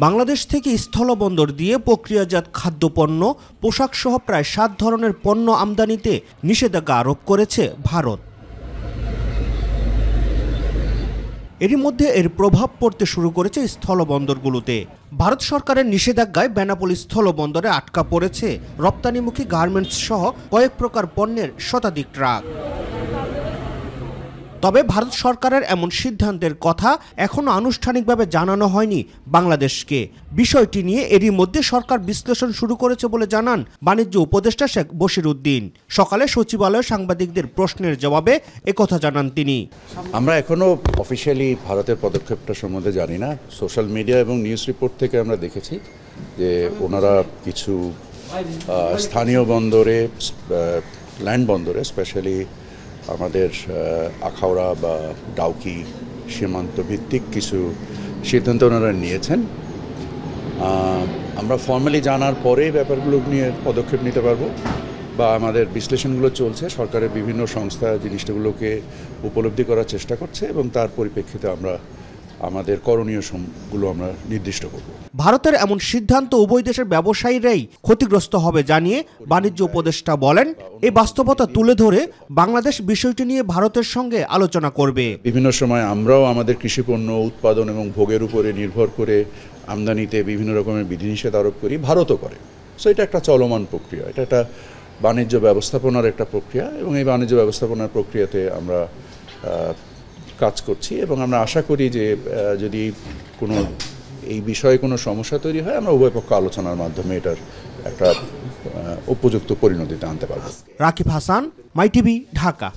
বাংলাদেশ থেকে স্থলবন্দর দিয়ে প্রক্রিয়াজাত খাদ্যপণ্য, পোশাকসহ প্রায় ৭ ধরনের পণ্য আমদানিতে নিষেধাজ্ঞা আরোপ করেছে ভারত। এরই মধ্যে এর প্রভাব পড়তে শুরু করেছে স্থলবন্দরগুলোতে। ভারত সরকারের নিষেধাজ্ঞায় বেনাপোল স্থলবন্দরে আটকা পড়েছে রপ্তানিমুখী গার্মেন্টস সহ কয়েক প্রকার পণ্যের শতাধিক ট্রাক। তবে ভারত সরকারের এমন সিদ্ধান্তের কথা এখনো আনুষ্ঠানিকভাবে জানানো হয়নি বাংলাদেশকে। বিষয়টি নিয়ে এরই মধ্যে সরকার বিশ্লেষণ শুরু করেছে বলে জানান বাণিজ্য উপদেষ্টা শেখ বশিরউদ্দিন। সকালে সচিবালয়ে সাংবাদিকদের প্রশ্নের জবাবে একথা জানান তিনি। আমরা এখনো অফিসিয়ালি ভারতের পদক্ষেপটা সম্বন্ধে জানি না। সোশ্যাল মিডিয়া এবং নিউজ রিপোর্ট থেকে আমরা দেখেছি যে ওনারা কিছু স্থানীয় বন্দরে, ল্যান্ড বন্দরে, স্পেশালি আমাদের আখাউড়া বা ডাউকি সীমান্ত ভিত্তিক কিছু সিদ্ধান্ত ওনারা নিয়েছেন। আমরা ফর্মালি জানার পরে ব্যাপারগুলো নিয়ে পদক্ষেপ নিতে পারবো, বা আমাদের বিশ্লেষণগুলো চলছে। সরকারের বিভিন্ন সংস্থা জিনিসগুলোকে উপলব্ধি করার চেষ্টা করছে এবং তার পরিপ্রেক্ষিতে আমরা আমাদের করণীয়গুলো আমরা নির্দিষ্ট করব। ভারতের এমন সিদ্ধান্ত উভয় দেশের ব্যবসায়ীরাই ক্ষতিগ্রস্ত হবে জানিয়ে বাণিজ্য উপদেষ্টা বলেন, এই বাস্তবতা তুলে ধরে বাংলাদেশ বিষয়টি নিয়ে ভারতের সঙ্গে আলোচনা করবে। বিভিন্ন সময় আমরাও আমাদের কৃষিপণ্য উৎপাদন এবং ভোগের উপরে নির্ভর করে আমদানিতে বিভিন্ন রকমের বিধিনিষেধ আরোপ করি, ভারতও করে। সো এটা একটা চলমান প্রক্রিয়া, এটা একটা বাণিজ্য ব্যবস্থাপনার একটা প্রক্রিয়া, এবং এই বাণিজ্য ব্যবস্থাপনার প্রক্রিয়াতে আমরা কাজ করছি এবং আমরা আশা করি যে যদি কোনো এই বিষয়ে কোনো সমস্যা তৈরি হয়, আমরা উভয় পক্ষ আলোচনার মাধ্যমে এটার একটা উপযুক্ত পরিণতিতে আনতে পারব। রাকিব হাসান, মাই টিভি, ঢাকা।